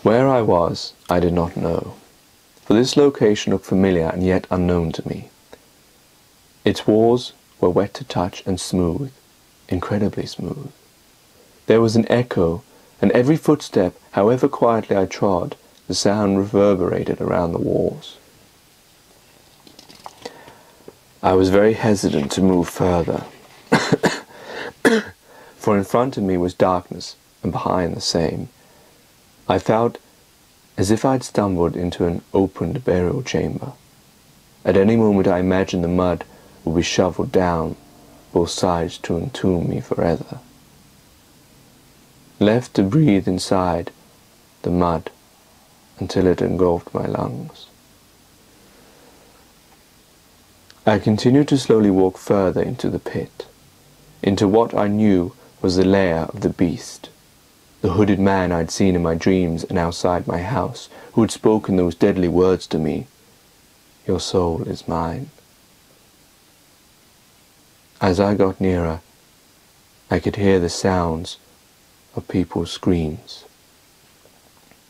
Where I was, I did not know, for this location looked familiar and yet unknown to me. Its walls were wet to touch and smooth, incredibly smooth. There was an echo, and every footstep, however quietly I trod, the sound reverberated around the walls. I was very hesitant to move further, for in front of me was darkness, and behind the same. I felt as if I had stumbled into an opened burial chamber. At any moment I imagined the mud would be shoveled down both sides to entomb me forever. Left to breathe inside the mud until it engulfed my lungs. I continued to slowly walk further into the pit, into what I knew was the lair of the beast, the hooded man I had seen in my dreams and outside my house, who had spoken those deadly words to me, "Your soul is mine." As I got nearer, I could hear the sounds of people's screams.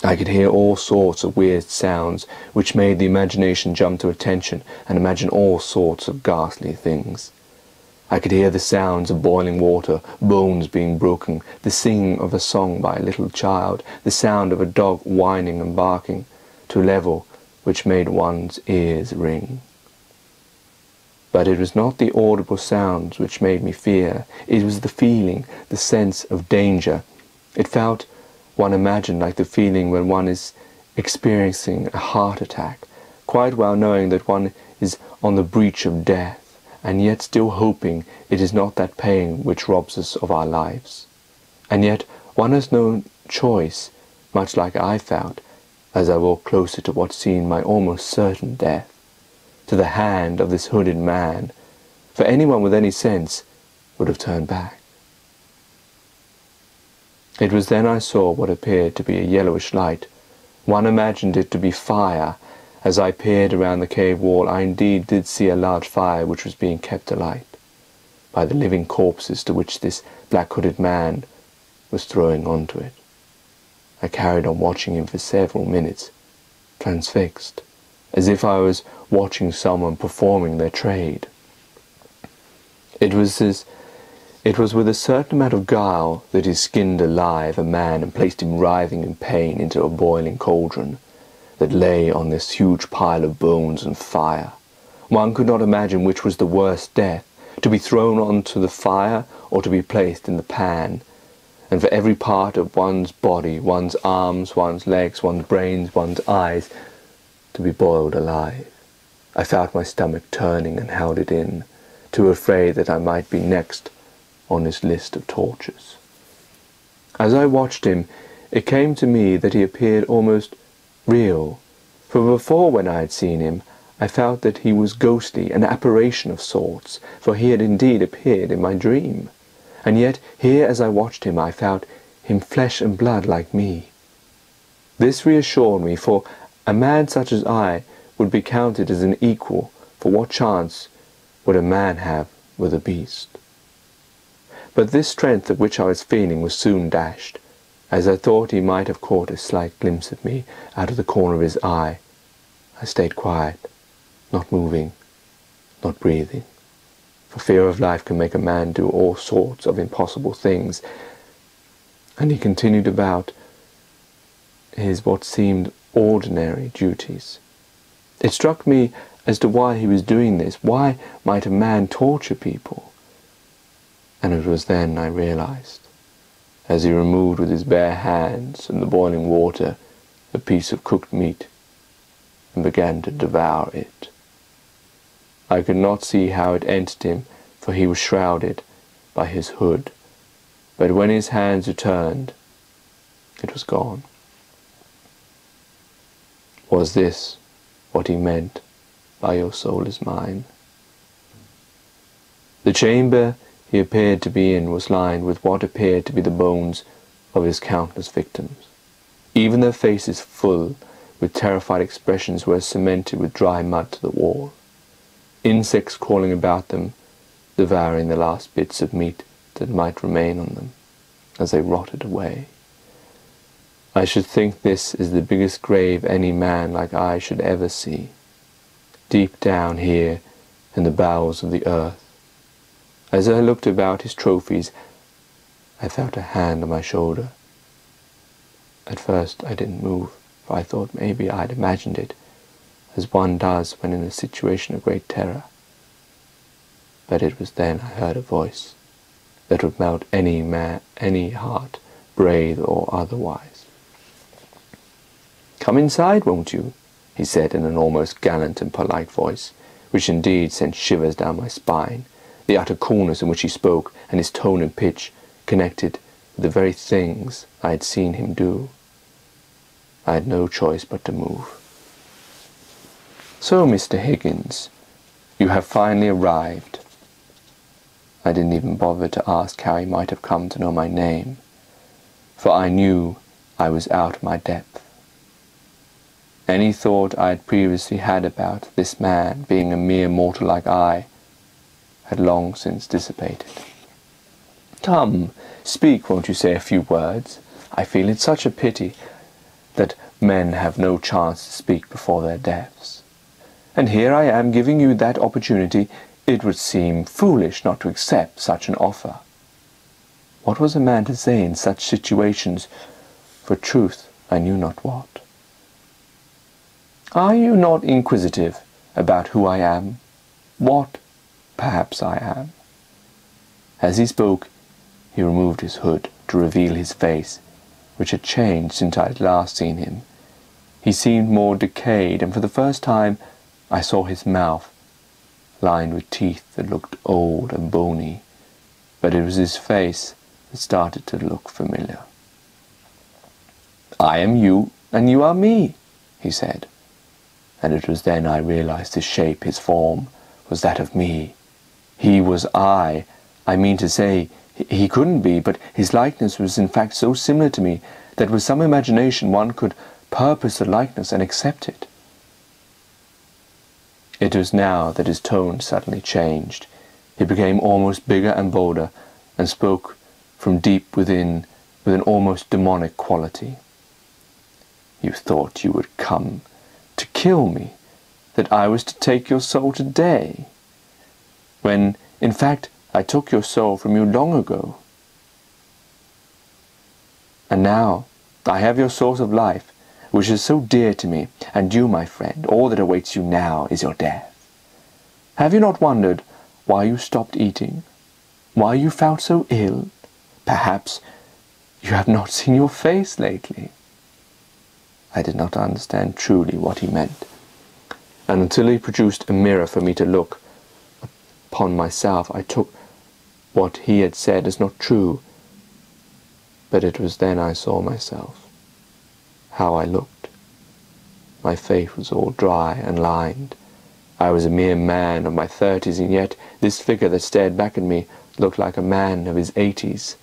I could hear all sorts of weird sounds which made the imagination jump to attention and imagine all sorts of ghastly things. I could hear the sounds of boiling water, bones being broken, the singing of a song by a little child, the sound of a dog whining and barking to a level which made one's ears ring. But it was not the audible sounds which made me fear, it was the feeling, the sense of danger. It felt, one imagined, like the feeling when one is experiencing a heart attack, quite well knowing that one is on the breach of death, and yet still hoping it is not that pain which robs us of our lives. And yet one has no choice, much like I felt, as I walked closer to what seemed my almost certain death, to the hand of this hooded man, for anyone with any sense would have turned back. It was then I saw what appeared to be a yellowish light. One imagined it to be fire. As I peered around the cave wall, I indeed did see a large fire which was being kept alight by the living corpses to which this black-hooded man was throwing onto it. I carried on watching him for several minutes, transfixed, as if I was watching someone performing their trade. It was with a certain amount of guile that he skinned alive a man and placed him writhing in pain into a boiling cauldron that lay on this huge pile of bones and fire. One could not imagine which was the worst death, to be thrown onto the fire or to be placed in the pan, and for every part of one's body, one's arms, one's legs, one's brains, one's eyes, to be boiled alive. I felt my stomach turning and held it in, too afraid that I might be next on this list of tortures. As I watched him, it came to me that he appeared almost real, for before, when I had seen him, I felt that he was ghostly, an apparition of sorts, for he had indeed appeared in my dream. And yet here, as I watched him, I felt him flesh and blood like me. This reassured me, for a man such as I would be counted as an equal, for what chance would a man have with a beast? But this strength of which I was feeling was soon dashed, as I thought he might have caught a slight glimpse of me out of the corner of his eye. I stayed quiet, not moving, not breathing, for fear of life can make a man do all sorts of impossible things, and he continued about his what seemed ordinary duties. It struck me as to why he was doing this. Why might a man torture people? And it was then I realized, as he removed with his bare hands from the boiling water a piece of cooked meat and began to devour it. I could not see how it entered him, for he was shrouded by his hood, but when his hands returned, it was gone. Was this what he meant by "your soul is mine"? The chamber he appeared to be in was lined with what appeared to be the bones of his countless victims. Even their faces, full with terrified expressions, were cemented with dry mud to the wall, insects crawling about them, devouring the last bits of meat that might remain on them as they rotted away. I should think this is the biggest grave any man like I should ever see, deep down here in the bowels of the earth. As I looked about his trophies, I felt a hand on my shoulder. At first I didn't move, for I thought maybe I had imagined it, as one does when in a situation of great terror. But it was then I heard a voice that would melt any heart, brave or otherwise. "Come inside, won't you?" he said in an almost gallant and polite voice, which indeed sent shivers down my spine, the utter coolness in which he spoke, and his tone and pitch, connected with the very things I had seen him do. I had no choice but to move. "So, Mr. Higgins, you have finally arrived." I didn't even bother to ask how he might have come to know my name, for I knew I was out of my depth. Any thought I had previously had about this man being a mere mortal like I had long since dissipated. "Come, speak, won't you say a few words? I feel it such a pity that men have no chance to speak before their deaths. And here I am giving you that opportunity. It would seem foolish not to accept such an offer." What was a man to say in such situations? For truth, I knew not what. "Are you not inquisitive about who I am? What, perhaps, I am?" As he spoke, he removed his hood to reveal his face, which had changed since I had last seen him. He seemed more decayed, and for the first time I saw his mouth, lined with teeth that looked old and bony, but it was his face that started to look familiar. "I am you, and you are me," he said, and it was then I realized his shape, his form, was that of me. He was I mean to say, he couldn't be, but his likeness was in fact so similar to me that with some imagination one could purpose the likeness and accept it. It was now that his tone suddenly changed. He became almost bigger and bolder, and spoke from deep within with an almost demonic quality. "You thought you would come to kill me, that I was to take your soul today, when, in fact, I took your soul from you long ago. And now I have your source of life, which is so dear to me, and you, my friend, all that awaits you now is your death. Have you not wondered why you stopped eating? Why you felt so ill? Perhaps you have not seen your face lately." I did not understand truly what he meant, and until he produced a mirror for me to look upon myself, I took what he had said as not true. But it was then I saw myself, how I looked. My face was all dry and lined. I was a mere man of my 30s, and yet this figure that stared back at me looked like a man of his 80s,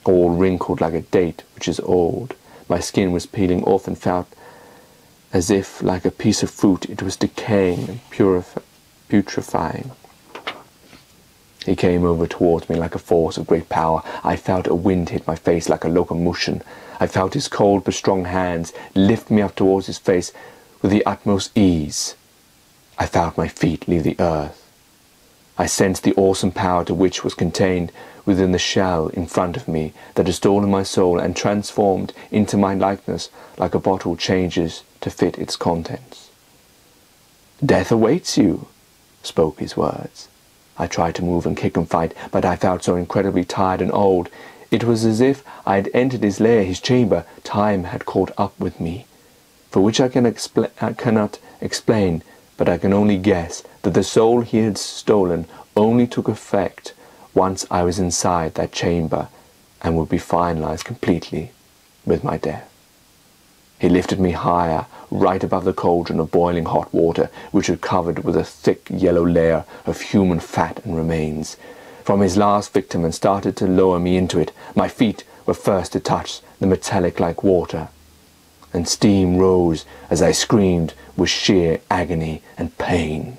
all wrinkled like a date which is old. My skin was peeling off and felt as if, like a piece of fruit, it was decaying and putrefying. He came over towards me like a force of great power. I felt a wind hit my face like a locomotion. I felt his cold but strong hands lift me up towards his face with the utmost ease. I felt my feet leave the earth. I sensed the awesome power to which was contained within the shell in front of me, that had stolen my soul and transformed into my likeness like a bottle changes to fit its contents. "Death awaits you," spoke his words. I tried to move and kick and fight, but I felt so incredibly tired and old. It was as if I had entered his lair, his chamber. Time had caught up with me, for which I cannot explain, but I can only guess that the soul he had stolen only took effect once I was inside that chamber, and would be finalized completely with my death. He lifted me higher, right above the cauldron of boiling hot water, which was covered with a thick yellow layer of human fat and remains, from his last victim, and started to lower me into it. My feet were first to touch the metallic-like water, and steam rose as I screamed with sheer agony and pain.